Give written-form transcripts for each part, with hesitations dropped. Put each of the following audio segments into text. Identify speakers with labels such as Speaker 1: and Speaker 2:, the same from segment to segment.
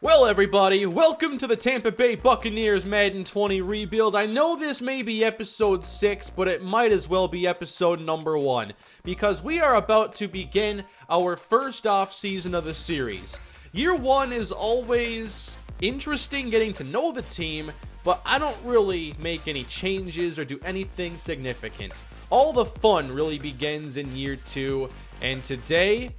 Speaker 1: Well, everybody, welcome to the Tampa Bay Buccaneers Madden 20 rebuild. I know this may be episode 6, but it might as well be episode number 1, because we are about to begin our first off season of the series. Year 1 is always interesting getting to know the team, but I don't really make any changes or do anything significant. All the fun really begins in year 2, and today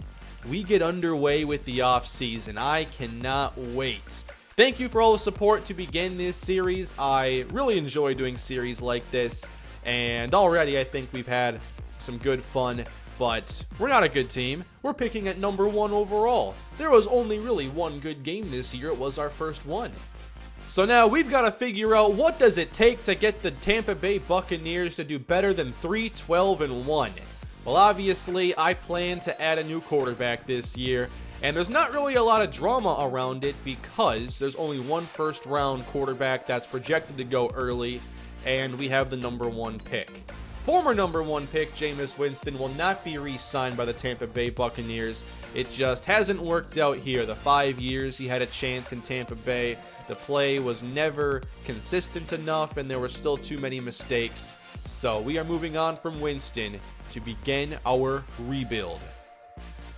Speaker 1: we get underway with the off season. I cannot wait. Thank you for all the support to begin this series. I really enjoy doing series like this, and already I think we've had some good fun, but we're not a good team. We're picking at number 1 overall. There was only really one good game this year. It was our first one. So now we've got to figure out what does it take to get the Tampa Bay Buccaneers to do better than 3-12-1. Well, obviously, I plan to add a new quarterback this year, and there's not really a lot of drama around it because there's only one first-round quarterback that's projected to go early, and we have the number 1 pick. Former number 1 pick, Jameis Winston, will not be re-signed by the Tampa Bay Buccaneers. It just hasn't worked out here. The 5 years he had a chance in Tampa Bay, the play was never consistent enough, and there were still too many mistakes. So we are moving on from Winston to begin our rebuild.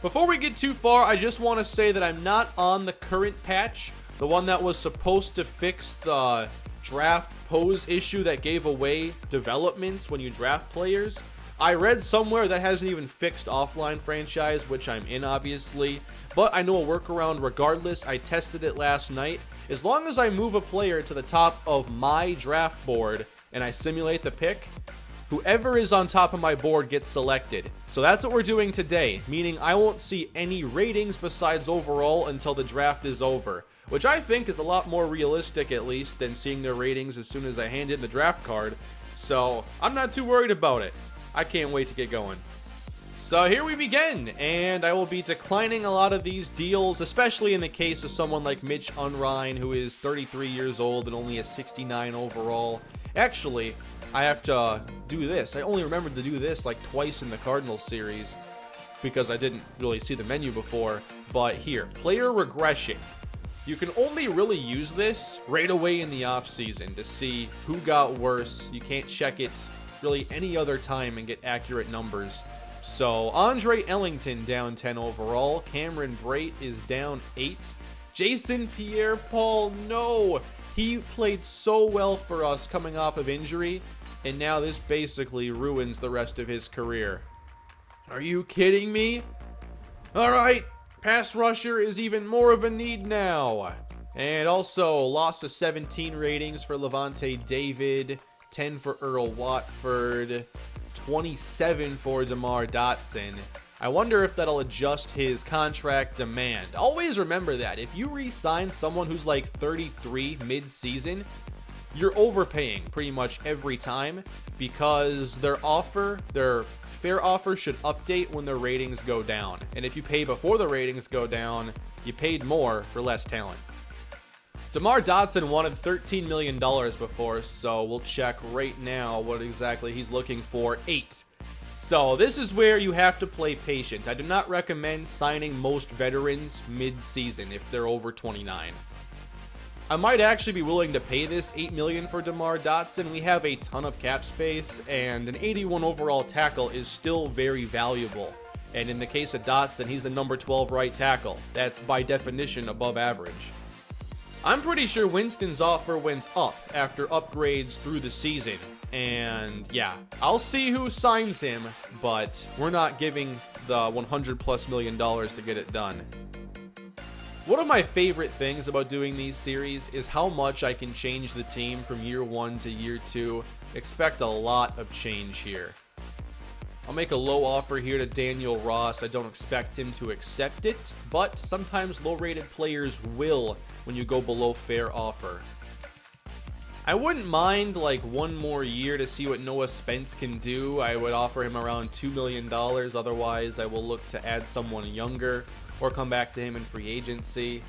Speaker 1: Before we get too far, I just want to say that I'm not on the current patch, the one that was supposed to fix the draft pose issue that gave away developments when you draft players. I read somewhere that hasn't even fixed offline franchise, which I'm in obviously, but I know a workaround regardless. I tested it last night. As long as I move a player to the top of my draft board and I simulate the pick, whoever is on top of my board gets selected. So that's what we're doing today, meaning I won't see any ratings besides overall until the draft is over, which I think is a lot more realistic at least than seeing their ratings as soon as I hand in the draft card. So I'm not too worried about it. I can't wait to get going. So here we begin, and I will be declining a lot of these deals, especially in the case of someone like Mitch Unrein, who is 33 years old and only a 69 overall. Actually, I have to do this. I only remembered to do this like twice in the Cardinals series because I didn't really see the menu before. But here, player regression. You can only really use this right away in the offseason to see who got worse. You can't check it really any other time and get accurate numbers. So Andre Ellington down 10 overall. Cameron Brate is down 8. Jason Pierre-Paul, no. He played so well for us coming off of injury, and now this basically ruins the rest of his career. Are you kidding me? Alright, pass rusher is even more of a need now. And also, loss of 17 ratings for Levante David, 10 for Earl Watford, 27 for DeMar Dotson. I wonder if that'll adjust his contract demand. Always remember that. If you re-sign someone who's like 33 mid-season, you're overpaying pretty much every time because their fair offer should update when their ratings go down. And if you pay before the ratings go down, you paid more for less talent. DeMar Dotson wanted $13 million before, so we'll check right now what exactly he's looking for. 8. So this is where you have to play patient. I do not recommend signing most veterans mid-season if they're over 29. I might actually be willing to pay this $8 million for DeMar Dotson. We have a ton of cap space, and an 81 overall tackle is still very valuable. And in the case of Dotson, he's the number 12 right tackle. That's by definition above average. I'm pretty sure Winston's offer went up after upgrades through the season. And yeah, I'll see who signs him, but we're not giving the $100+ million to get it done. One of my favorite things about doing these series is how much I can change the team from year 1 to year 2. Expect a lot of change here. I'll make a low offer here to Daniel Ross. I don't expect him to accept it, but sometimes low-rated players will when you go below fair offer. I wouldn't mind like one more year to see what Noah Spence can do. I would offer him around $2 million. Otherwise, I will look to add someone younger or come back to him in free agency.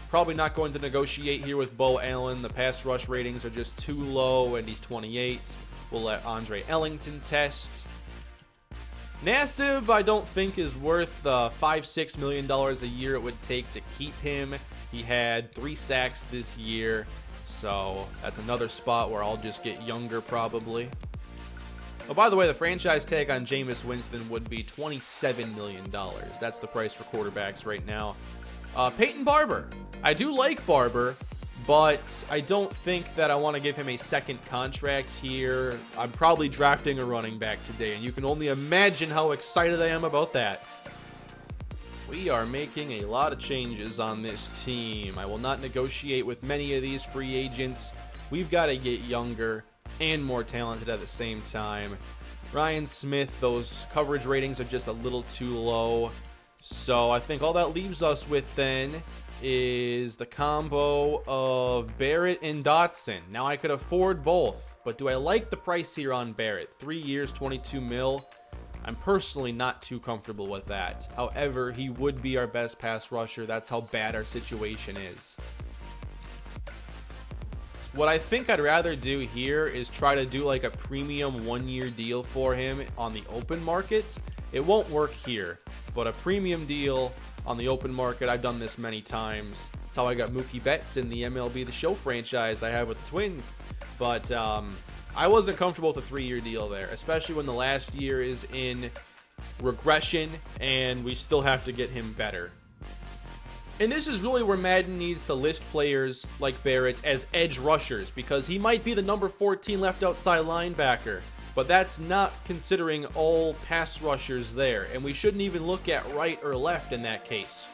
Speaker 1: Probably not going to negotiate here with Bo Allen. The pass rush ratings are just too low, and he's 28. We'll let Andre Ellington test. Nassib, I don't think is worth the $5-6 million a year it would take to keep him. He had 3 sacks this year, so that's another spot where I'll just get younger probably. Oh, by the way, the franchise tag on Jameis Winston would be $27 million. That's the price for quarterbacks right now. Peyton Barber. I do like Barber, but I don't think that I want to give him a second contract here. I'm probably drafting a running back today, and you can only imagine how excited I am about that. We are making a lot of changes on this team. I will not negotiate with many of these free agents. We've got to get younger and more talented at the same time. Ryan Smith, those coverage ratings are just a little too low. So I think all that leaves us with then is the combo of Barrett and Dotson. Now I could afford both, but do I like the price here on Barrett? 3 years, 22 mil. I'm personally not too comfortable with that. However, he would be our best pass rusher. That's how bad our situation is. What I think I'd rather do here is try to do like a premium 1-year deal for him on the open market. It won't work here, but a premium deal on the open market, I've done this many times. That's how I got Mookie Betts in the MLB The Show franchise I have with the Twins. But I wasn't comfortable with a 3-year deal there, especially when the last year is in regression and we still have to get him better. And this is really where Madden needs to list players like Barrett as edge rushers, because he might be the number 14 left outside linebacker, but that's not considering all pass rushers there, and we shouldn't even look at right or left in that case.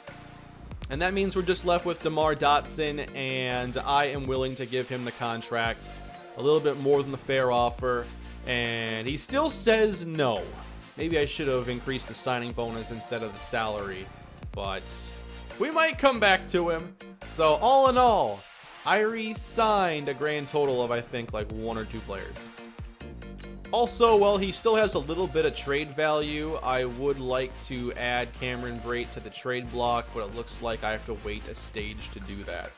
Speaker 1: And that means we're just left with DeMar Dotson, and I am willing to give him the contract, a little bit more than the fair offer, and he still says no. Maybe I should have increased the signing bonus instead of the salary, but we might come back to him. So all in all, I re-signed a grand total of I think like 1 or 2 players. Also, while he still has a little bit of trade value, I would like to add Cameron Brate to the trade block, but it looks like I have to wait a stage to do that.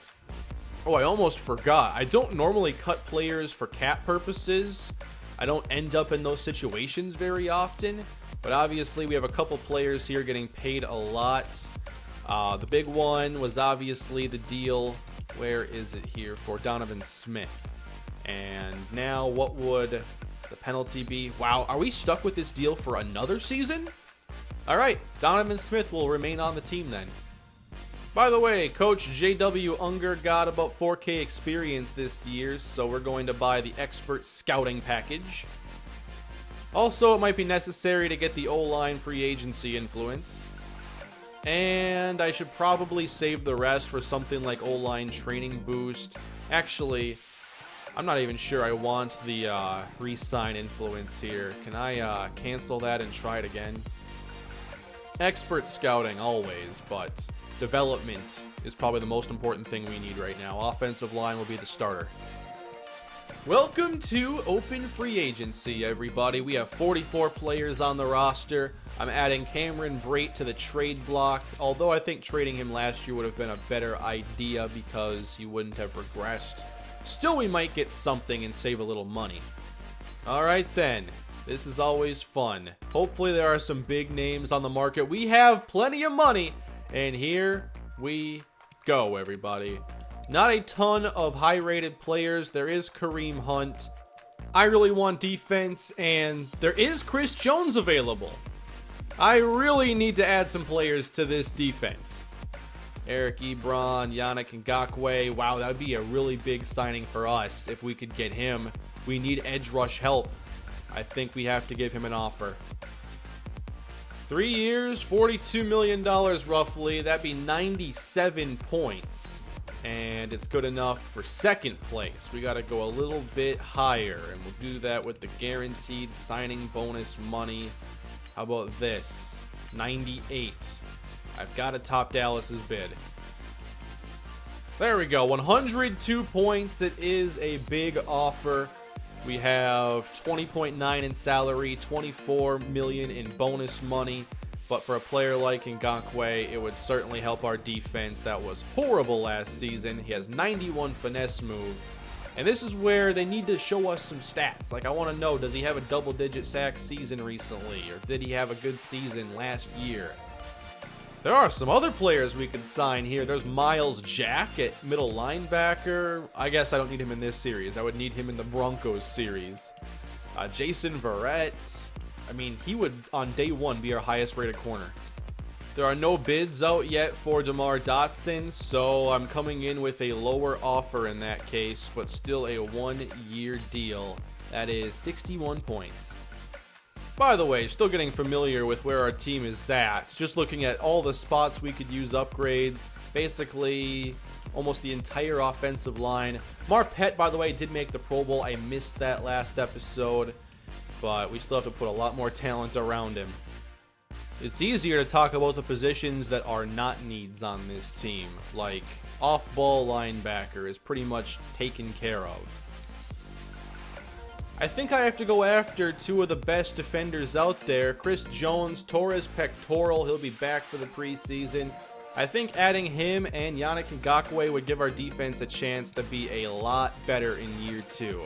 Speaker 1: Oh, I almost forgot. I don't normally cut players for cap purposes. I don't end up in those situations very often, but obviously we have a couple players here getting paid a lot. The big one was obviously the deal, where is it here, for Donovan Smith. And now what would the penalty be? Wow, are we stuck with this deal for another season? All right, Donovan Smith will remain on the team then. By the way, Coach J.W. Unger got about 4K experience this year, so we're going to buy the expert scouting package. Also, it might be necessary to get the O-line free agency influence. And I should probably save the rest for something like O-line training boost. Actually, I'm not even sure I want the re-sign influence here. Can I cancel that and try it again? Expert scouting always, but development is probably the most important thing we need right now. Offensive line will be the starter. Welcome to Open Free Agency, everybody. We have 44 players on the roster. I'm adding Cameron Brate to the trade block, although I think trading him last year would have been a better idea because he wouldn't have regressed. Still, we might get something and save a little money. All right, then. This is always fun. Hopefully, there are some big names on the market. We have plenty of money, and here we go, everybody. Not a ton of high-rated players. There is Kareem Hunt. I really want defense, and there is Chris Jones available. I really need to add some players to this defense. Eric Ebron, Yannick Ngakoue. Wow, that would be a really big signing for us if we could get him. We need edge rush help. I think we have to give him an offer. 3 years, $42 million roughly. That'd be 97 points. And it's good enough for second place. We got to go a little bit higher, and we'll do that with the guaranteed signing bonus money. How about this? 98. I've got to top Dallas's bid. There we go. 102 points. It is a big offer. We have 20.9 in salary, 24 million in bonus money. But for a player like Ngakoue, it would certainly help our defense. That was horrible last season. He has 91 finesse move. And this is where they need to show us some stats. Like, I want to know, does he have a double-digit sack season recently? Or did he have a good season last year? There are some other players we could sign here. There's Miles Jack at middle linebacker. I guess I don't need him in this series. I would need him in the Broncos series. Jason Verrett. I mean, he would, on day one, be our highest-rated corner. There are no bids out yet for DeMar Dotson, so I'm coming in with a lower offer in that case, but still a 1-year deal. That is 61 points. By the way, still getting familiar with where our team is at. Just looking at all the spots we could use upgrades. Basically, almost the entire offensive line. Marpet, by the way, did make the Pro Bowl. I missed that last episode, but we still have to put a lot more talent around him. It's easier to talk about the positions that are not needs on this team, like off-ball linebacker is pretty much taken care of. I think I have to go after two of the best defenders out there. Chris Jones, Torres Pectoral, he'll be back for the preseason. I think adding him and Yannick Ngakoue would give our defense a chance to be a lot better in year 2.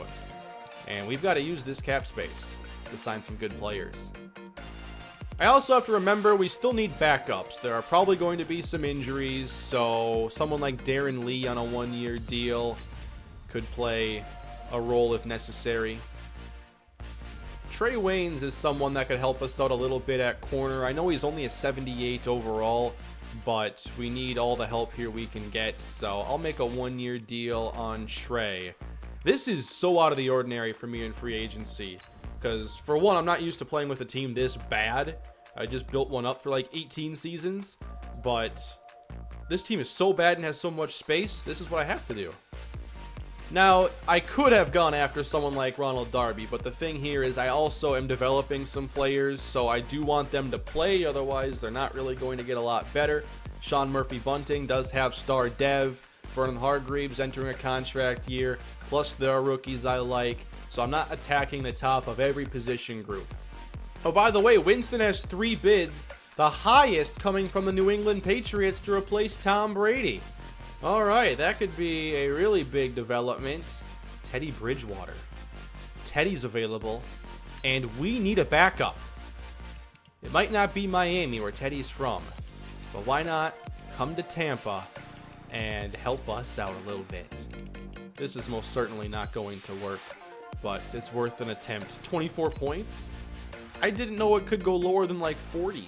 Speaker 1: And we've got to use this cap space to sign some good players. I also have to remember we still need backups. There are probably going to be some injuries, so someone like Darren Lee on a 1-year deal could play a role if necessary. Trey Waynes is someone that could help us out a little bit at corner. I know he's only a 78 overall, but we need all the help here we can get, so I'll make a 1-year deal on Trey. This is so out of the ordinary for me in free agency, because for one, I'm not used to playing with a team this bad. I just built one up for like 18 seasons, but this team is so bad and has so much space, this is what I have to do. Now, I could have gone after someone like Ronald Darby, but the thing here is I also am developing some players, so I do want them to play, otherwise they're not really going to get a lot better. Sean Murphy-Bunting does have star dev. Vernon Hargreaves entering a contract year, plus there are rookies I like, so I'm not attacking the top of every position group. Oh, by the way, Winston has 3 bids, the highest coming from the New England Patriots to replace Tom Brady. Alright, that could be a really big development. Teddy Bridgewater. Teddy's available, and we need a backup. It might not be Miami, where Teddy's from, but why not come to Tampa and help us out a little bit? This is most certainly not going to work, but it's worth an attempt. 24 points? I didn't know it could go lower than like 40.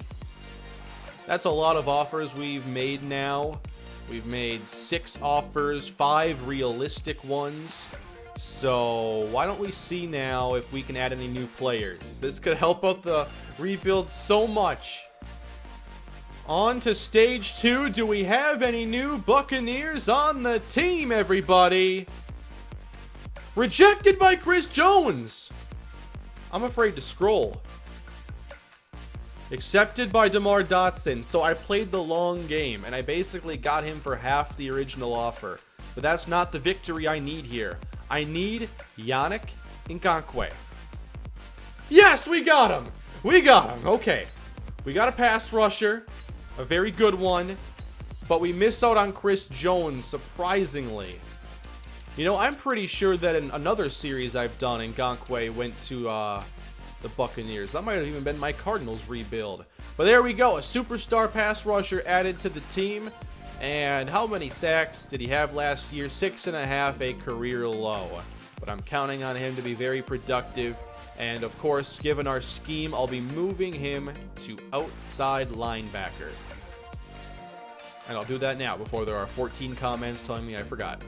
Speaker 1: That's a lot of offers we've made now. We've made 6 offers, 5 realistic ones. So why don't we see now if we can add any new players? This could help out the rebuild so much. On to stage 2. Do we have any new Buccaneers on the team, everybody? Rejected by Chris Jones. I'm afraid to scroll. Accepted by DeMar Dotson. So I played the long game, and I basically got him for half the original offer. But that's not the victory I need here. I need Yannick Ngakoue. Yes, we got him! We got him. Okay. We got a pass rusher. A very good one. But we miss out on Chris Jones, surprisingly. You know, I'm pretty sure that in another series I've done, Ngakoue went to the Buccaneers. That might have even been my Cardinals rebuild. But there we go. A superstar pass rusher added to the team. And how many sacks did he have last year? 6.5, a career low. But I'm counting on him to be very productive. And of course, given our scheme, I'll be moving him to outside linebacker. And I'll do that now before there are 14 comments telling me I forgot.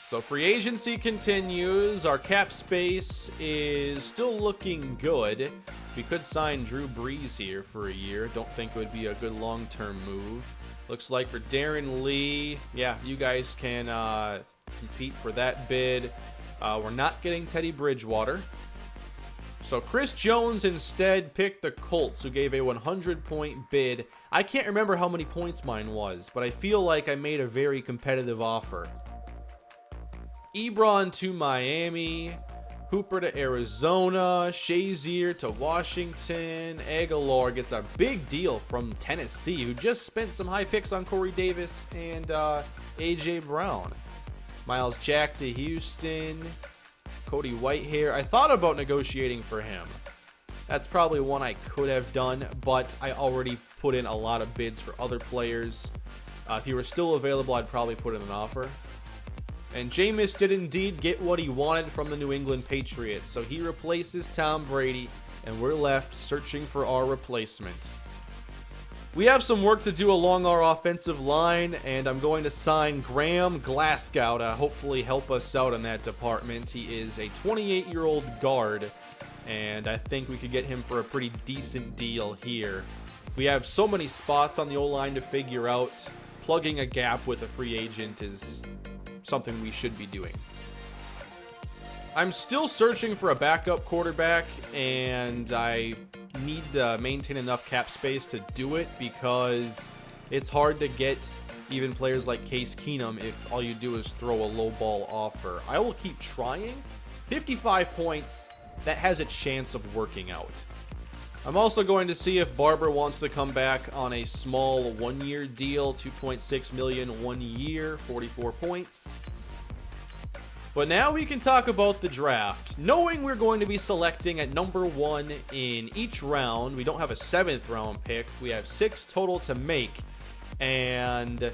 Speaker 1: So free agency continues. Our cap space is still looking good. We could sign Drew Brees here for a year. Don't think it would be a good long-term move. Looks like for Darren Lee, yeah, you guys can compete for that bid. We're not getting Teddy Bridgewater. So Chris Jones instead picked the Colts, who gave a 100-point bid. I can't remember how many points mine was, but I feel like I made a very competitive offer. Ebron to Miami, Hooper to Arizona, Shazier to Washington, Aguilar gets a big deal from Tennessee, who just spent some high picks on Corey Davis and A.J. Brown. Miles Jack to Houston. Cody Whitehair. I thought about negotiating for him. That's probably one I could have done, but I already put in a lot of bids for other players. If he were still available, I'd probably put in an offer. And Jameis did indeed get what he wanted from the New England Patriots, so he replaces Tom Brady, and we're left searching for our replacement. We have some work to do along our offensive line, and I'm going to sign Graham Glasgow to hopefully help us out in that department. He is a 28-year-old guard, and I think we could get him for a pretty decent deal here. We have so many spots on the O-line to figure out. Plugging a gap with a free agent is something we should be doing. I'm still searching for a backup quarterback, and I need to maintain enough cap space to do it because it's hard to get even players like Case Keenum if all you do is throw a low ball offer. I will keep trying. 55 points, that has a chance of working out. I'm also going to see if Barber wants to come back on a small one-year deal, $2.6 million 1 year, 44 points. But now we can talk about the draft. Knowing we're going to be selecting at number 1 in each round, we don't have a 7th round pick. We have 6 total to make. And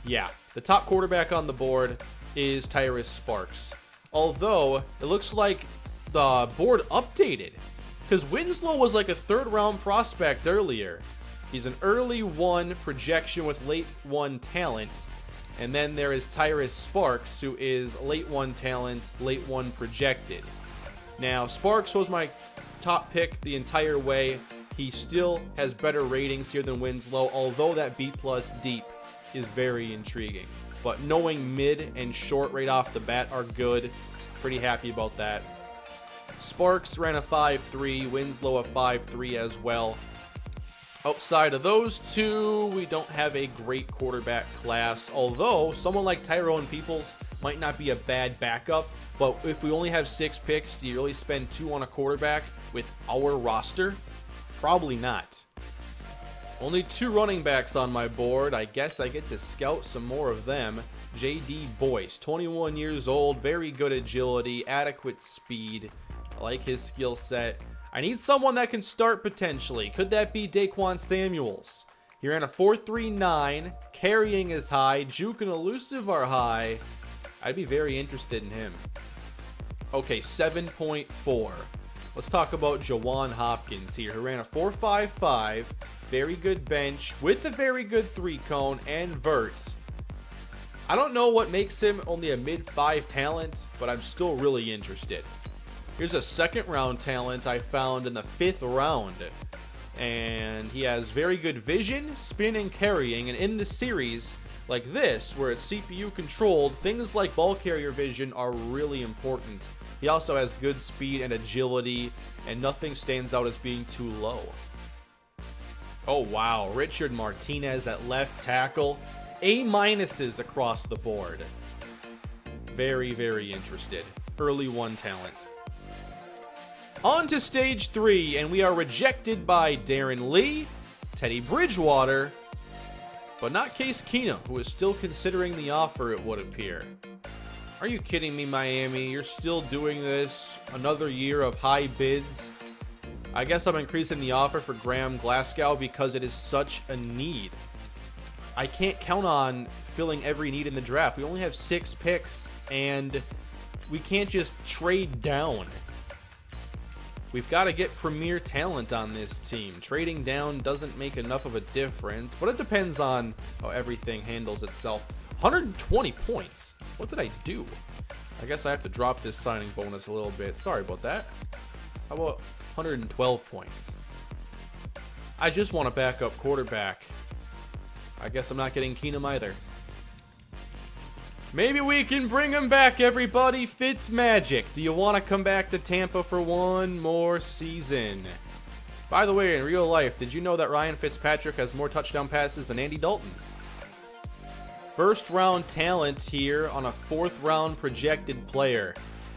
Speaker 1: yeah, the top quarterback on the board is Tyrus Sparks. Although it looks like the board updated, because Winslow was like a 3rd round prospect earlier. He's an early 1 projection with late 1 talent. And then there is Tyrus Sparks, who is late 1 talent, late 1 projected. Now, Sparks was my top pick the entire way. He still has better ratings here than Winslow, although that B+ deep is very intriguing. But knowing mid and short right off the bat are good. Pretty happy about that. Sparks ran a 5.3, Winslow a 5.3 as well. Outside of those two, we don't have a great quarterback class, although someone like Tyrone Peoples might not be a bad backup. But if we only have 6 picks, do you really spend 2 on a quarterback with our roster? Probably not. Only 2 running backs on my board. I guess I get to scout some more of them. J.D. Boyce, 21 years old, very good agility, adequate speed. I like his skill set. I need someone that can start potentially. Could that be Daquan Samuels? He ran a 4.39. Carrying is high. Juke and elusive are high. I'd be very interested in him. Okay, 7.4. Let's talk about Jawan Hopkins here, who ran a 4.55. Very good bench with a very good 3-cone and vert. I don't know what makes him only a mid-5 talent, but I'm still really interested. Here's a 2nd round talent I found in the 5th round. And he has very good vision, spin, and carrying. And in the series like this, where it's CPU controlled, things like ball carrier vision are really important. He also has good speed and agility, and nothing stands out as being too low. Oh wow, Richard Martinez at left tackle. A- across the board. Very, very interested. Early 1 talent. On to stage 3, and we are rejected by Darren Lee, Teddy Bridgewater, but not Case Keenum, who is still considering the offer, it would appear. Are you kidding me, Miami? You're still doing this? Another year of high bids? I guess I'm increasing the offer for Graham Glasgow because it is such a need. I can't count on filling every need in the draft. We only have 6 picks, and we can't just trade down. We've got to get premier talent on this team. Trading down doesn't make enough of a difference, but it depends on how everything handles itself. 120 points. What did I do? I guess I have to drop this signing bonus a little bit. Sorry about that. How about 112 points? I just want a backup quarterback. I guess I'm not getting Keenum either. Maybe we can bring him back, everybody. Fitzmagic. Do you want to come back to Tampa for one more season? By the way, in real life, did you know that Ryan Fitzpatrick has more touchdown passes than Andy Dalton? 1st round talent here on a 4th round projected player.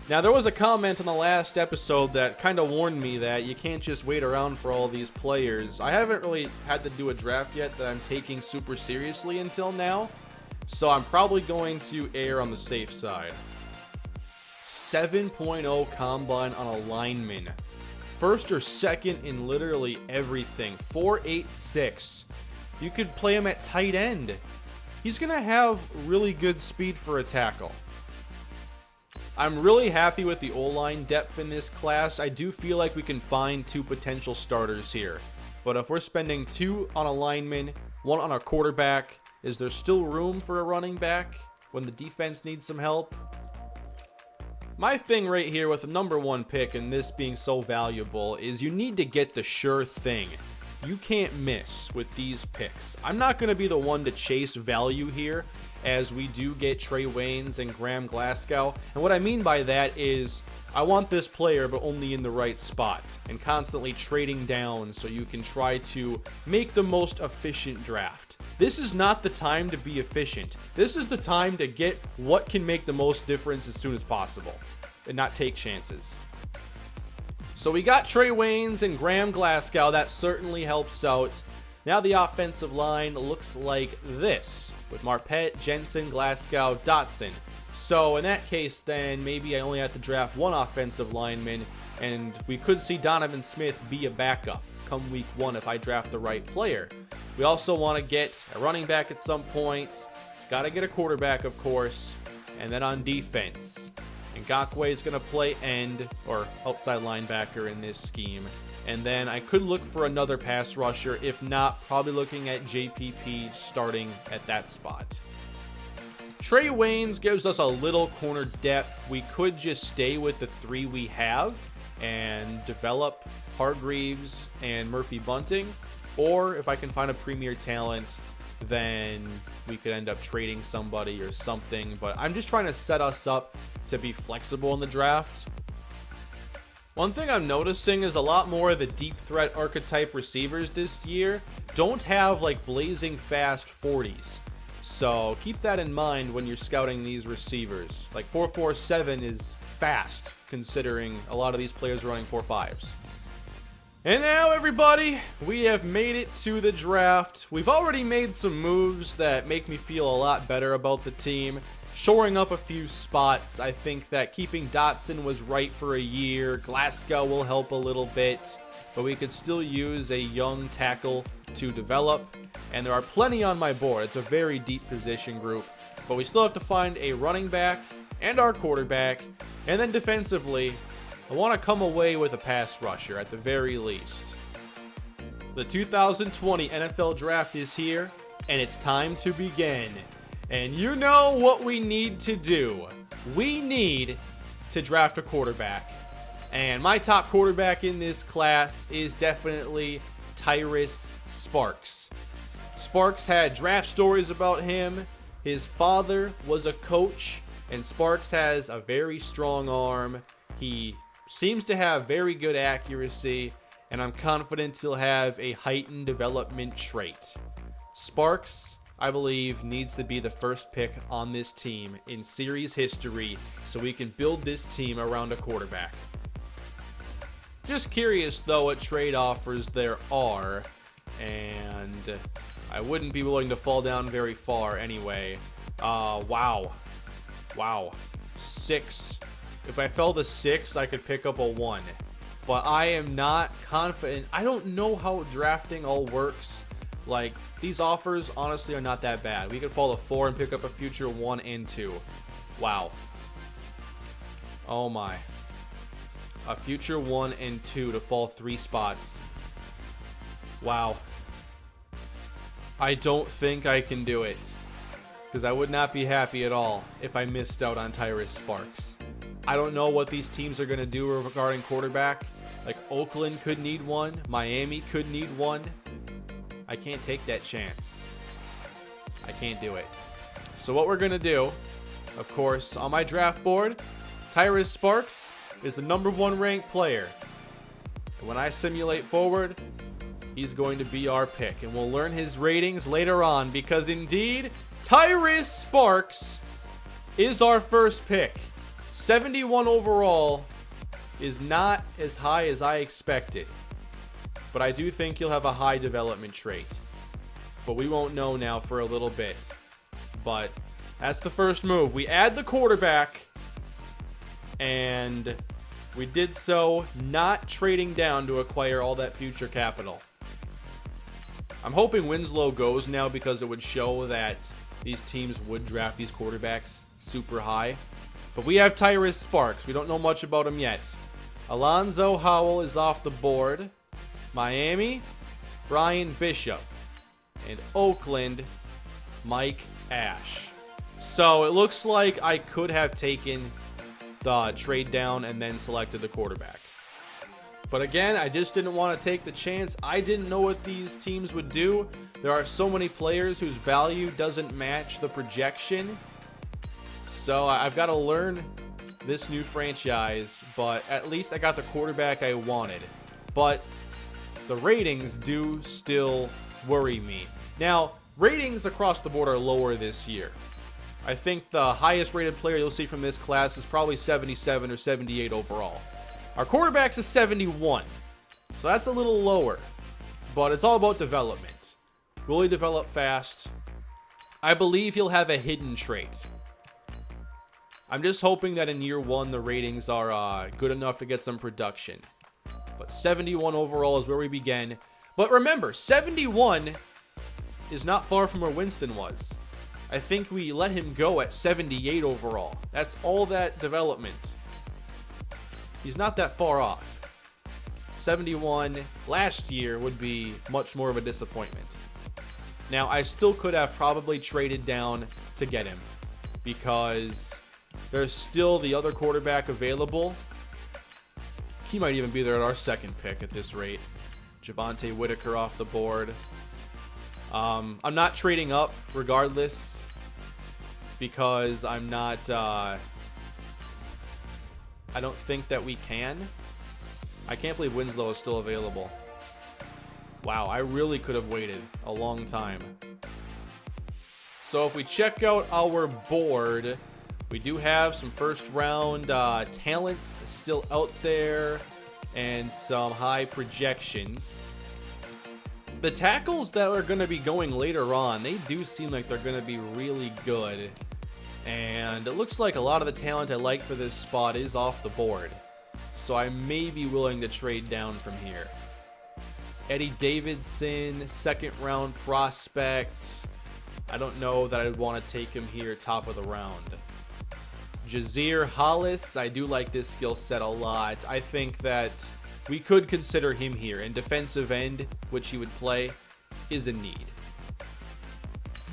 Speaker 1: Now, there was a comment on the last episode that kind of warned me that you can't just wait around for all these players. I haven't really had to do a draft yet that I'm taking super seriously until now. So I'm probably going to err on the safe side. 7.0 combine on a lineman. First or second in literally everything. 4.86. You could play him at tight end. He's going to have really good speed for a tackle. I'm really happy with the O-line depth in this class. I do feel like we can find 2 potential starters here. But if we're spending 2 on a lineman, 1 on a quarterback, is there still room for a running back when the defense needs some help? My thing right here with the number 1 pick and this being so valuable is you need to get the sure thing. You can't miss with these picks. I'm not going to be the one to chase value here, as we do get Trey Waynes and Graham Glasgow. And what I mean by that is I want this player, but only in the right spot, and constantly trading down so you can try to make the most efficient draft. This is not the time to be efficient. This is the time to get what can make the most difference as soon as possible and not take chances. So we got Trey Waynes and Graham Glasgow. That certainly helps out. Now the offensive line looks like this, with Marpet, Jensen, Glasgow, Dotson. So in that case, then maybe I only have to draft 1 offensive lineman, and we could see Donovan Smith be a backup come week 1 if I draft the right player. We also want to get a running back at some point. Got to get a quarterback, of course. And then on defense, Ngakoue is going to play end or outside linebacker in this scheme. And then I could look for another pass rusher. If not, probably looking at JPP starting at that spot. Trey Waynes gives us a little corner depth. We could just stay with the 3 we have and develop Hargreaves and Murphy Bunting. Or if I can find a premier talent, then we could end up trading somebody or something. But I'm just trying to set us up to be flexible in the draft. One thing I'm noticing is a lot more of the deep threat archetype receivers this year don't have like blazing fast 40s. So keep that in mind when you're scouting these receivers. Like 4.47 is fast considering a lot of these players are running 4.5s. And now everybody, we have made it to the draft. We've already made some moves that make me feel a lot better about the team. Shoring up a few spots. I think that keeping Dotson was right for a year. Glasgow will help a little bit, but we could still use a young tackle to develop. And there are plenty on my board. It's a very deep position group, but we still have to find a running back and our quarterback. And then defensively, I want to come away with a pass rusher at the very least. The 2020 NFL Draft is here, and it's time to begin. And you know what we need to do. We need to draft a quarterback. And my top quarterback in this class is definitely Tyrus Sparks. Sparks had draft stories about him. His father was a coach, and Sparks has a very strong arm. He seems to have very good accuracy, and I'm confident he'll have a heightened development trait. Sparks, I believe, needs to be the first pick on this team in series history so we can build this team around a quarterback. Just curious though what trade offers there are, and I wouldn't be willing to fall down very far anyway. Wow. 6. If I fell to 6, I could pick up a 1. But I am not confident. I don't know how drafting all works. Like, these offers honestly are not that bad. We could fall to 4 and pick up a future 1 and 2. Wow. Oh my. A future 1 and 2 to fall 3 spots. Wow. I don't think I can do it, because I would not be happy at all if I missed out on Tyrus Sparks. I don't know what these teams are going to do regarding quarterback. Like, Oakland could need one. Miami could need one. I can't take that chance. I can't do it. So what we're going to do, of course, on my draft board, Tyrus Sparks is the number 1 ranked player. And when I simulate forward, he's going to be our pick. And we'll learn his ratings later on, because indeed, Tyrus Sparks is our first pick. 71 overall is not as high as I expected, but I do think he'll have a high development trait. But we won't know now for a little bit. But that's the first move. We add the quarterback, and we did so not trading down to acquire all that future capital. I'm hoping Winslow goes now because it would show that these teams would draft these quarterbacks super high. But we have Tyrus Sparks. We don't know much about him yet. Alonzo Howell is off the board. Miami, Brian Bishop. And Oakland, Mike Ash. So it looks like I could have taken the trade down and then selected the quarterback. But again, I just didn't want to take the chance. I didn't know what these teams would do. There are so many players whose value doesn't match the projection. So I've got to learn this new franchise, but at least I got the quarterback I wanted. But the ratings do still worry me. Now, ratings across the board are lower this year. I think the highest rated player you'll see from this class is probably 77 or 78 overall. Our quarterback's is 71, so that's a little lower, but it's all about development. Will he develop fast? I believe he'll have a hidden trait. I'm just hoping that in year one, the ratings are good enough to get some production. But 71 overall is where we begin. But remember, 71 is not far from where Winston was. I think we let him go at 78 overall. That's all that development. He's not that far off. 71 last year would be much more of a disappointment. Now, I still could have probably traded down to get him because there's still the other quarterback available. He might even be there at our second pick at this rate. Javonte Whitaker off the board. I'm not trading up regardless because I'm not... I don't think that we can. I can't believe Winslow is still available. Wow, I really could have waited a long time. So if we check out our board, we do have some first round talents still out there and some high projections. The tackles that are going to be going later on, they do seem like they're going to be really good. And it looks like a lot of the talent I like for this spot is off the board. So I may be willing to trade down from here. Eddie Davidson, second round prospect. I don't know that I'd want to take him here top of the round. Jazeer Hollis, I do like this skill set a lot. I think that we could consider him here. And defensive end, which he would play, is a need.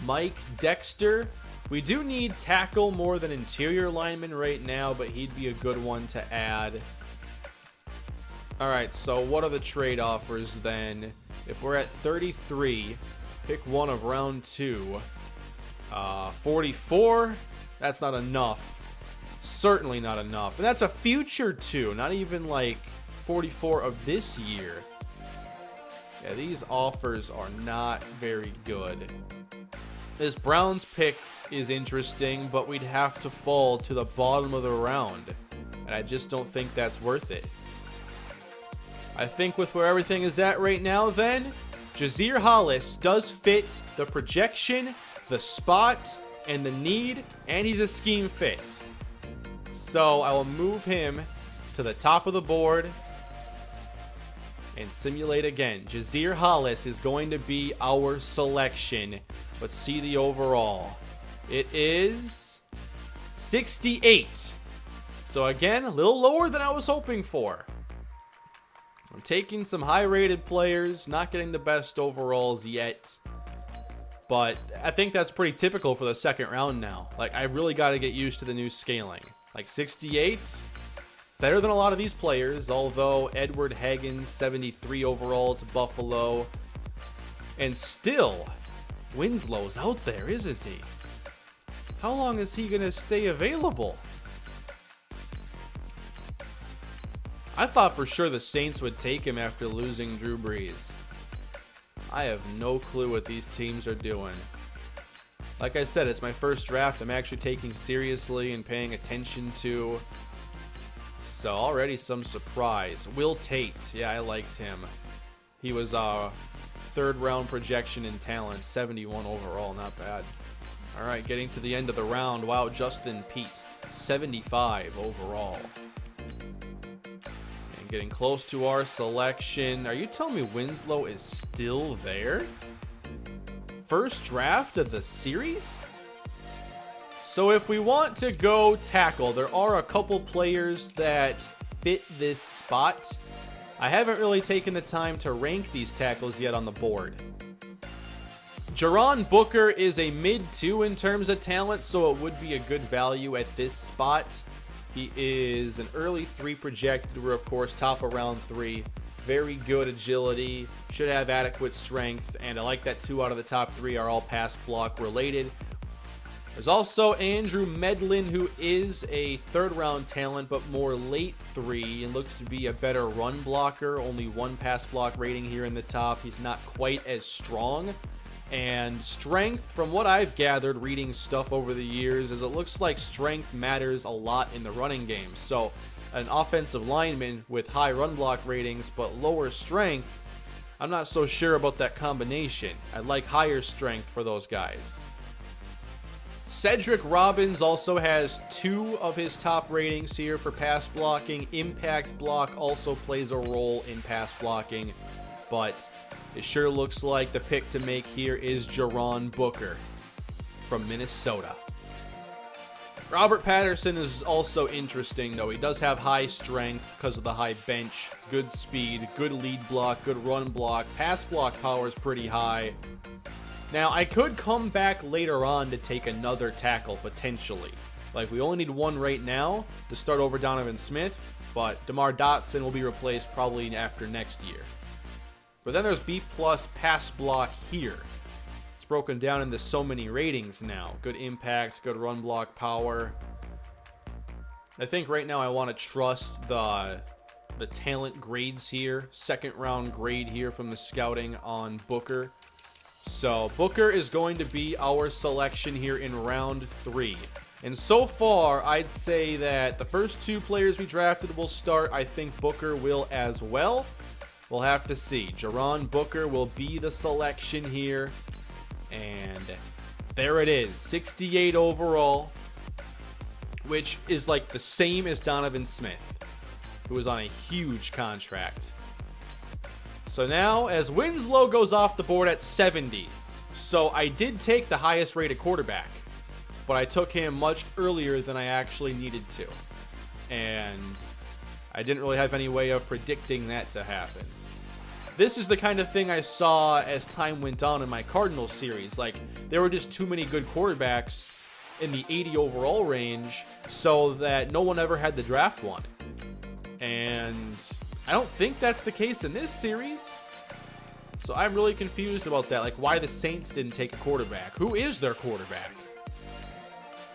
Speaker 1: Mike Dexter. We do need tackle more than interior lineman right now, but he'd be a good one to add. All right, so what are the trade offers then? If we're at 33, pick one of round 2. 44, that's not enough. Certainly not enough. And that's a future 2, not even like 44 of this year. Yeah, these offers are not very good. This Browns pick is interesting, but we'd have to fall to the bottom of the round. And I just don't think that's worth it. I think with where everything is at right now then, Jazeer Hollis does fit the projection, the spot, and the need, and he's a scheme fit. So I will move him to the top of the board and simulate again. Jazeer Hollis is going to be our selection. Let's see the overall. It is 68. So again, a little lower than I was hoping for. I'm taking some high-rated players, not getting the best overalls yet. But I think that's pretty typical for the second round now. Like, I really got to get used to the new scaling. Like, 68, better than a lot of these players, although Edward Haggins, 73 overall to Buffalo. And still, Winslow's out there, isn't he? How long is he going to stay available? I thought for sure the Saints would take him after losing Drew Brees. I have no clue what these teams are doing. Like I said, it's my first draft I'm actually taking seriously and paying attention to. So already some surprise. Will Tate, yeah, I liked him. He was a third round projection in talent, 71 overall, not bad. All right, getting to the end of the round. Wow, Justin Pete, 75 overall. And getting close to our selection. Are you telling me Winslow is still there? First draft of the series? So if we want to go tackle, there are a couple players that fit this spot. I haven't really taken the time to rank these tackles yet on the board. Jerron Booker is a mid-2 in terms of talent, so it would be a good value at this spot. He is an early 3 projected. We're, of course, top of round 3. Very good agility, should have adequate strength, and I like that 2 out of the top 3 are all pass block related. There's also Andrew Medlin, who is a 3rd-round talent, but more late 3, and looks to be a better run blocker. Only 1 pass block rating here in the top. He's not quite as strong. And strength, from what I've gathered reading stuff over the years, is it looks like strength matters a lot in the running game. So an offensive lineman with high run block ratings but lower strength, I'm not so sure about that combination. I'd like higher strength for those guys. Cedric Robbins also has 2 of his top ratings here for pass blocking. Impact block also plays a role in pass blocking, but it sure looks like the pick to make here is Jerron Booker from Minnesota. Robert Patterson is also interesting, though. He does have high strength because of the high bench, good speed, good lead block, good run block. Pass block power is pretty high. Now, I could come back later on to take another tackle, potentially. Like, we only need 1 right now to start over Donovan Smith, but DeMar Dotson will be replaced probably after next year. But then there's B+ pass block here. It's broken down into so many ratings now. Good impact, good run block power. I think right now I want to trust the talent grades here. 2nd round grade here from the scouting on Booker. So Booker is going to be our selection here in round 3. And so far, I'd say that the first 2 players we drafted will start. I think Booker will as well. We'll have to see. Jerron Booker will be the selection here. And there it is. 68 overall. Which is like the same as Donovan Smith, who is on a huge contract. So now, as Winslow goes off the board at 70. So I did take the highest rated quarterback, but I took him much earlier than I actually needed to. And I didn't really have any way of predicting that to happen. This is the kind of thing I saw as time went on in my Cardinals series. Like, there were just too many good quarterbacks in the 80 overall range so that no one ever had the draft one. And I don't think that's the case in this series. So I'm really confused about that. Like, why the Saints didn't take a quarterback. Who is their quarterback?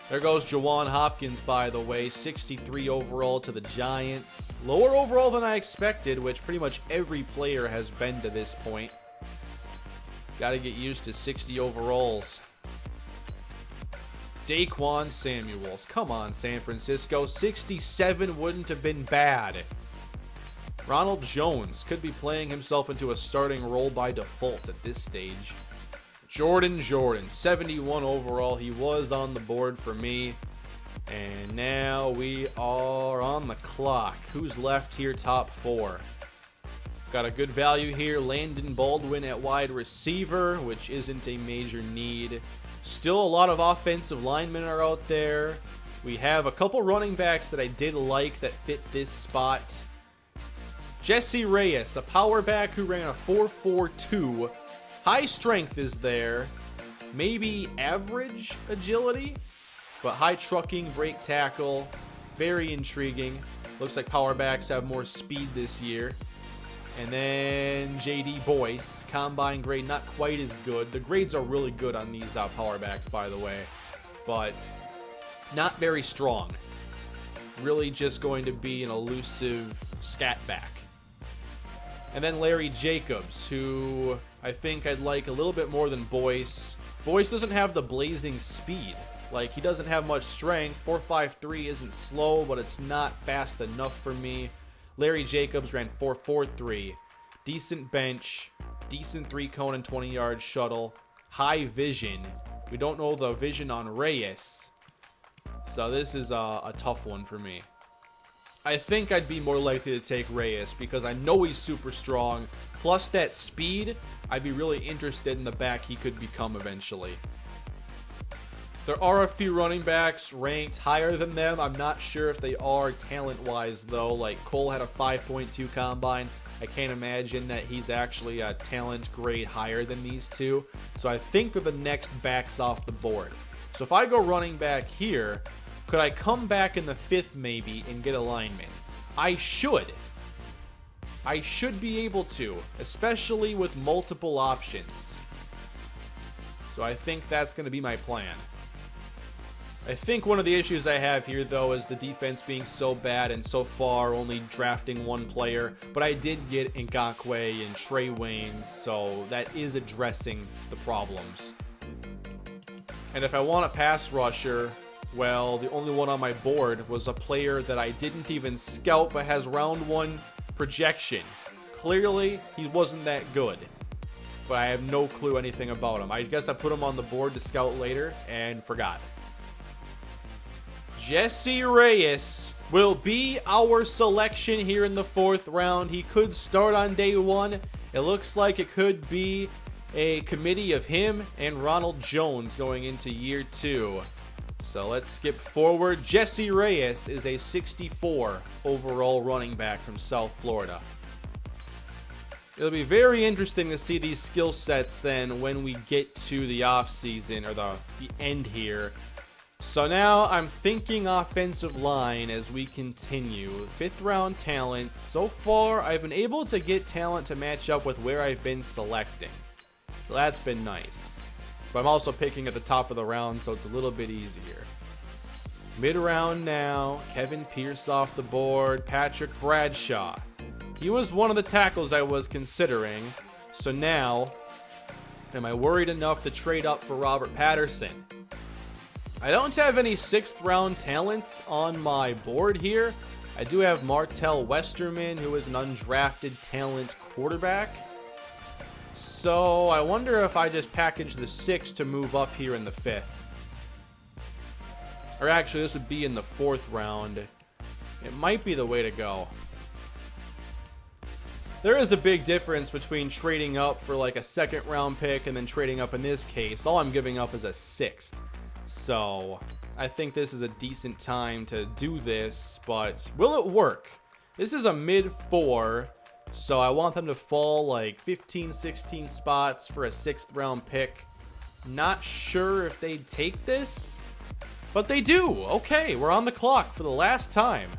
Speaker 1: There goes Juwan Hopkins, by the way, 63 overall to the Giants. Lower overall than I expected, which pretty much every player has been to this point. Got to get used to 60 overalls. Daquan Samuels. Come on, San Francisco. 67 wouldn't have been bad. Ronald Jones could be playing himself into a starting role by default at this stage. Jordan, 71 overall. He was on the board for me. And now we are on the clock. Who's left here? Top 4. Got a good value here. Landon Baldwin at wide receiver, which isn't a major need. Still a lot of offensive linemen are out there. We have a couple running backs that I did like that fit this spot. Jesse Reyes, a power back who ran a 4.42. High strength is there, maybe average agility, but high trucking, break tackle, very intriguing. Looks like power backs have more speed this year. And then JD Boyce, combine grade not quite as good. The grades are really good on these power backs, by the way, but not very strong. Really just going to be an elusive scat back. And then Larry Jacobs, who I think I'd like a little bit more than Boyce. Boyce doesn't have the blazing speed. Like, he doesn't have much strength. 4.53 isn't slow, but it's not fast enough for me. Larry Jacobs ran 4.43. Decent bench, decent 3-cone and 20-yard shuttle, high vision, We don't know the vision on Reyes. So this is a tough one for me. I think I'd be more likely to take Reyes because I know he's super strong. Plus that speed, I'd be really interested in the back he could become eventually. There are a few running backs ranked higher than them. I'm not sure if they are talent-wise, though. Like, Cole had a 5.2 combine. I can't imagine that he's actually a talent grade higher than these two. So I think they're the next backs off the board. So if I go running back here, could I come back in the 5th maybe and get a lineman? I should. I should be able to, especially with multiple options. So I think that's going to be my plan. I think one of the issues I have here, though, is the defense being so bad and so far only drafting one player. But I did get Ngakoue and Trey Waynes, so that is addressing the problems. And if I want a pass rusher, well, the only one on my board was a player that I didn't even scout but has round 1 projection. Clearly, he wasn't that good. But I have no clue anything about him. I guess I put him on the board to scout later and forgot. Jesse Reyes will be our selection here in the 4th round. He could start on day 1. It looks like it could be a committee of him and Ronald Jones going into year 2. So let's skip forward. Jesse Reyes is a 64 overall running back from South Florida. It'll be very interesting to see these skill sets then when we get to the offseason or the end here. So now I'm thinking offensive line as we continue. 5th round talent. So far, I've been able to get talent to match up with where I've been selecting. So that's been nice. But I'm also picking at the top of the round, so it's a little bit easier. Mid-round now. Kevin Pierce off the board. Patrick Bradshaw. He was one of the tackles I was considering. So now, am I worried enough to trade up for Robert Patterson? I don't have any 6th round talents on my board here. I do have Martell Westerman, who is an undrafted talent quarterback. So I wonder if I just package the 6 to move up here in the 5th. Or actually, this would be in the 4th round. It might be the way to go. There is a big difference between trading up for like a 2nd round pick and then trading up in this case. All I'm giving up is a 6th. So I think this is a decent time to do this, but will it work? This is a mid 4, so I want them to fall like 15, 16 spots for a 6th round pick. Not sure if they'd take this, but they do. Okay, we're on the clock for the last time.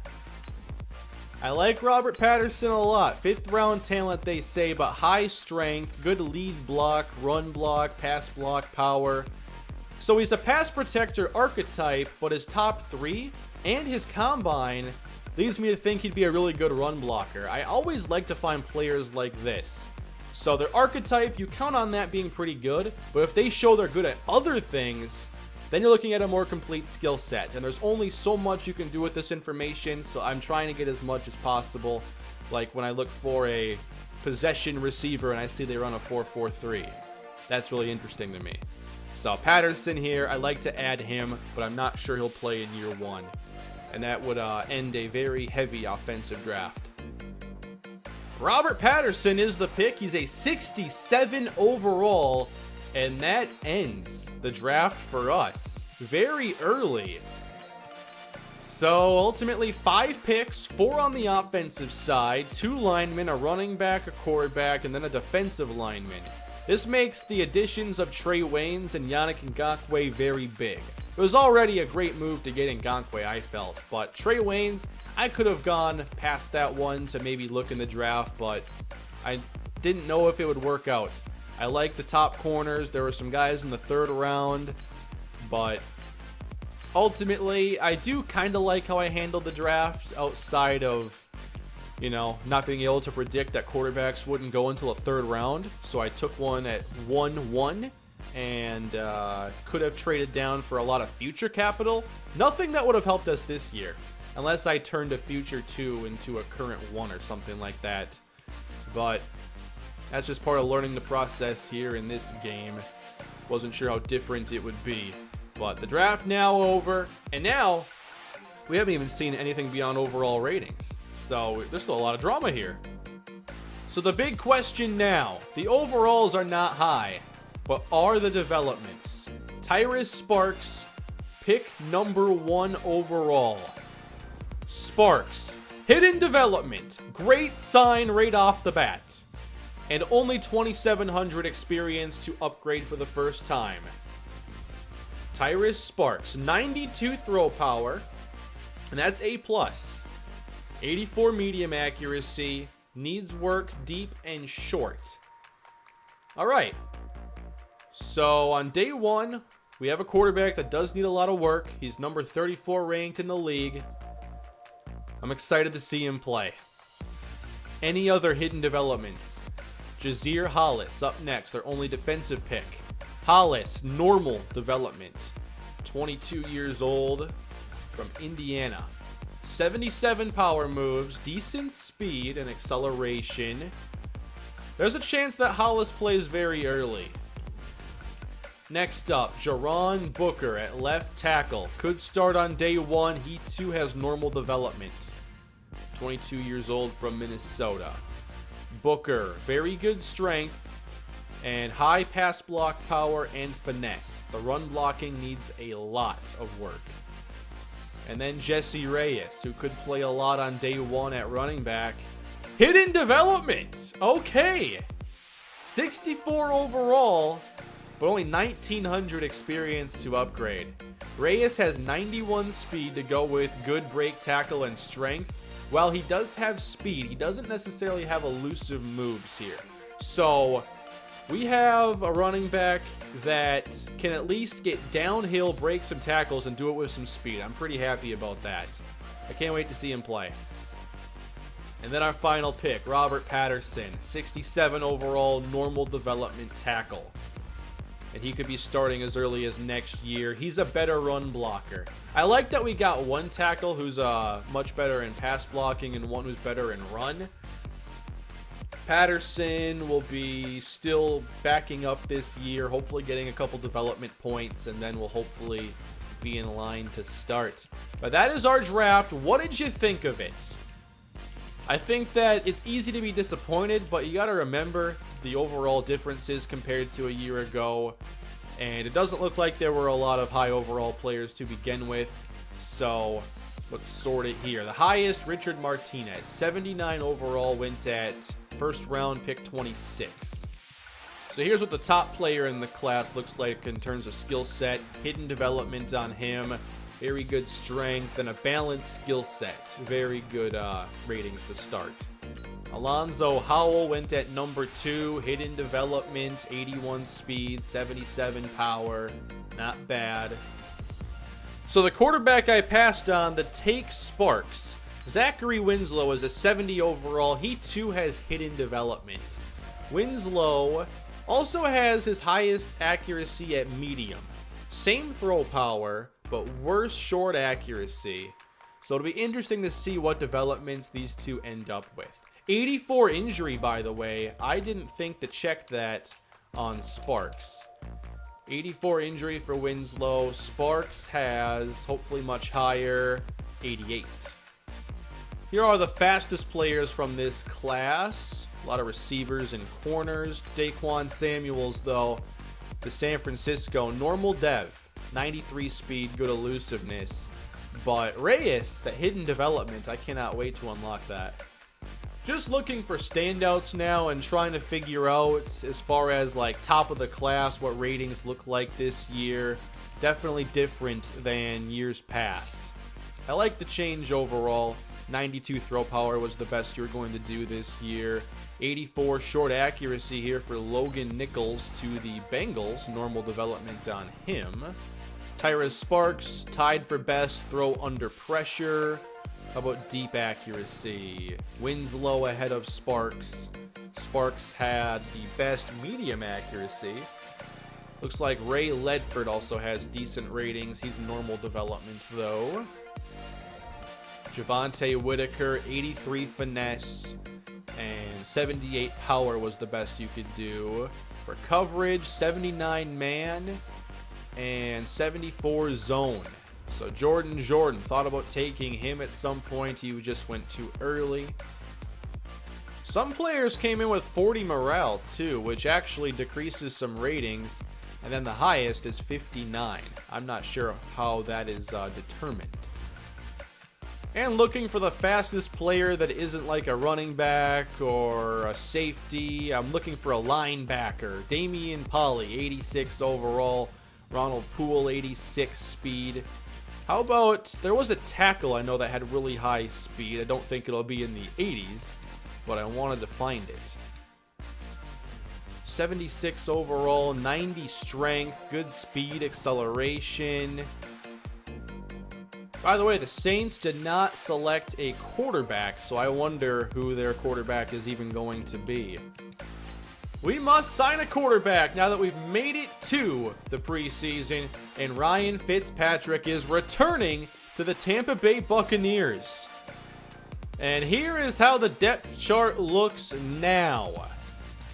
Speaker 1: I like Robert Patterson a lot. 5th round talent, they say, but high strength, good lead block, run block, pass block, power. So he's a pass protector archetype, but his top 3 and his combine leads me to think he'd be a really good run blocker. I always like to find players like this. So their archetype, you count on that being pretty good, but if they show they're good at other things, then you're looking at a more complete skill set. And there's only so much you can do with this information, so I'm trying to get as much as possible. Like when I look for a possession receiver and I see they run a 4-4-3. That's really interesting to me. So Patterson here, I like to add him, but I'm not sure he'll play in year 1. And that would end a very heavy offensive draft. Robert Patterson is the pick. He's a 67 overall, and that ends the draft for us very early. So ultimately 5 picks, 4 on the offensive side, 2 linemen, a running back, a quarterback, and then a defensive lineman. This makes the additions of Trey Waynes and Yannick Ngakoue very big. It was already a great move to get Ngakoue, I felt, but Trey Waynes, I could have gone past that one to maybe look in the draft, but I didn't know if it would work out. I like the top corners. There were some guys in the 3rd round, but ultimately, I do kind of like how I handled the draft outside of, you know, not being able to predict that quarterbacks wouldn't go until the 3rd round. So I took one at 1-1 and could have traded down for a lot of future capital. Nothing that would have helped us this year, unless I turned a future 2 into a current 1 or something like that. But that's just part of learning the process here in this game. Wasn't sure how different it would be. But the draft now over, and now we haven't even seen anything beyond overall ratings. So there's still a lot of drama here. So the big question now, the overalls are not high, but are the developments? Tyrus Sparks, pick number 1 overall. Sparks, hidden development, great sign right off the bat. And only 2,700 experience to upgrade for the first time. Tyrus Sparks, 92 throw power, and that's A+. 84 medium accuracy, needs work deep and short. All right. So on day 1, we have a quarterback that does need a lot of work. He's number 34 ranked in the league. I'm excited to see him play. Any other hidden developments? Jazeer Hollis up next, their only defensive pick. Hollis, normal development. 22 years old from Indiana. 77 power moves, decent speed and acceleration. There's a chance that Hollis plays very early. Next up, Jaron Booker at left tackle. Could start on day 1. He too has normal development. 22 years old from Minnesota. Booker, very good strength and high pass block power and finesse. The run blocking needs a lot of work. And then Jesse Reyes, who could play a lot on day 1 at running back. Hidden development. Okay. 64 overall, but only 1,900 experience to upgrade. Reyes has 91 speed to go with good break tackle and strength. While he does have speed, he doesn't necessarily have elusive moves here. So we have a running back that can at least get downhill, break some tackles, and do it with some speed. I'm pretty happy about that. I can't wait to see him play. And then our final pick, Robert Patterson, 67 overall, normal development tackle. And he could be starting as early as next year. He's a better run blocker. I like that we got one tackle who's much better in pass blocking and one who's better in run. Patterson will be still backing up this year, hopefully getting a couple development points, and then we'll hopefully be in line to start. But that is our draft. What did you think of it? I think that it's easy to be disappointed, but you got to remember the overall differences compared to a year ago. And it doesn't look like there were a lot of high overall players to begin with. So let's sort it here. The highest, Richard Martinez, 79 overall, went at first round pick 26. So here's what the top player in the class looks like in terms of skill set. Hidden development on him. Very good strength and a balanced skill set. Very good ratings to start. Alonzo Howell went at number 2. Hidden development, 81 speed, 77 power. Not bad. So the quarterback I passed on, the Take Sparks. Zachary Winslow is a 70 overall. He too has hidden development. Winslow also has his highest accuracy at medium. Same throw power, but worse short accuracy. So it'll be interesting to see what developments these two end up with. 84 injury, by the way. I didn't think to check that on Sparks. 84 injury for Winslow. Sparks has, hopefully much higher, 88. Here are the fastest players from this class. A lot of receivers and corners. Daquan Samuels, though, to San Francisco. Normal dev. 93 speed, good elusiveness. But Reyes, the hidden development, I cannot wait to unlock that. Just looking for standouts now and trying to figure out as far as like top of the class what ratings look like this year. Definitely different than years past. I like the change overall. 92 throw power was the best you're going to do this year. 84 short accuracy here for Logan Nichols to the Bengals. Normal development on him. Tyrus Sparks tied for best throw under pressure. How about deep accuracy? Winslow ahead of Sparks. Sparks had the best medium accuracy. Looks like Ray Ledford also has decent ratings. He's normal development though. Javonte Whitaker, 83 finesse. And 78 power was the best you could do. For coverage, 79 man and 74 zone. So Jordan thought about taking him at some point. He just went too early. Some players came in with 40 morale too, which actually decreases some ratings. And then the highest is 59. I'm not sure how that is determined. And looking for the fastest player that isn't like a running back or a safety. I'm looking for a linebacker. Damian Polly, 86 overall. Ronald Poole, 86 speed. How about, there was a tackle I know that had really high speed. I don't think it'll be in the 80s, but I wanted to find it. 76 overall, 90 strength, good speed, acceleration. By the way, the Saints did not select a quarterback, so I wonder who their quarterback is even going to be. We must sign a quarterback now that we've made it to the preseason, and Ryan Fitzpatrick is returning to the Tampa Bay Buccaneers. And here is how the depth chart looks now.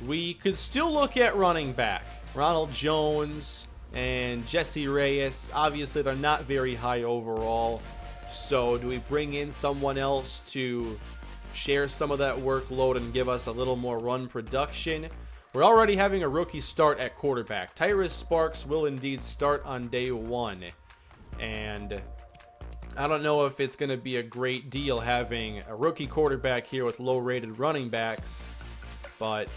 Speaker 1: We could still look at running back. Ronald Jones and Jesse Reyes. Obviously, they're not very high overall. So do we bring in someone else to share some of that workload and give us a little more run production? We're already having a rookie start at quarterback. Tyrus Sparks will indeed start on day one. And I don't know if it's going to be a great deal having a rookie quarterback here with low-rated running backs, but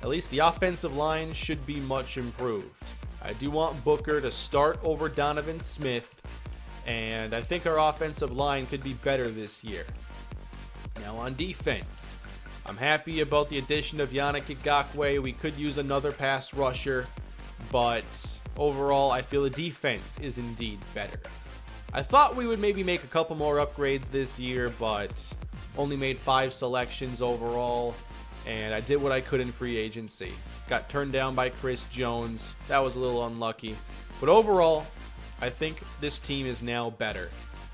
Speaker 1: at least the offensive line should be much improved. I do want Booker to start over Donovan Smith, and I think our offensive line could be better this year. Now on defense, I'm happy about the addition of Yannick Ngakoue. We could use another pass rusher, but overall I feel the defense is indeed better. I thought we would maybe make a couple more upgrades this year, but only made 5 selections overall. And I did what I could in free agency. Got turned down by Chris Jones. That was a little unlucky. But overall, I think this team is now better.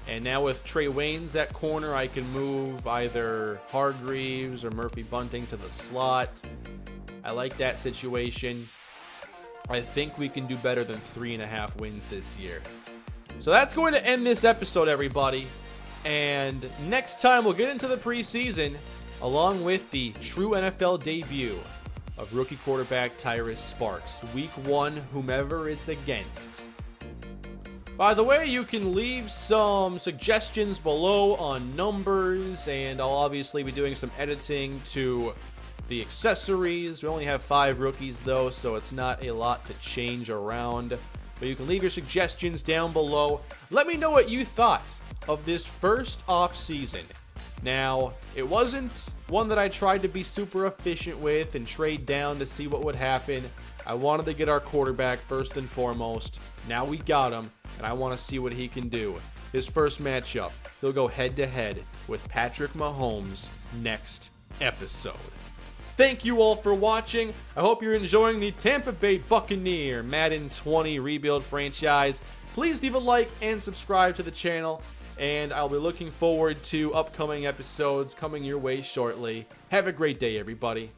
Speaker 1: And now with Trey Waynes at corner, I can move either Hargreaves or Murphy Bunting to the slot. I like that situation. I think we can do better than 3.5 wins this year. So that's going to end this episode, everybody. And next time we'll get into the preseason, along with the true NFL debut of rookie quarterback Tyrus Sparks. Week 1, whomever it's against. By the way, you can leave some suggestions below on numbers, and I'll obviously be doing some editing to the accessories. We only have 5 rookies though, so it's not a lot to change around. But you can leave your suggestions down below. Let me know what you thought of this first off season. Now, it wasn't one that I tried to be super efficient with and trade down to see what would happen. I wanted to get our quarterback first and foremost. Now we got him, and I want to see what he can do. His first matchup, he'll go head-to-head with Patrick Mahomes next episode. Thank you all for watching. I hope you're enjoying the Tampa Bay Buccaneer Madden 20 rebuild franchise. Please leave a like and subscribe to the channel. And I'll be looking forward to upcoming episodes coming your way shortly. Have a great day, everybody.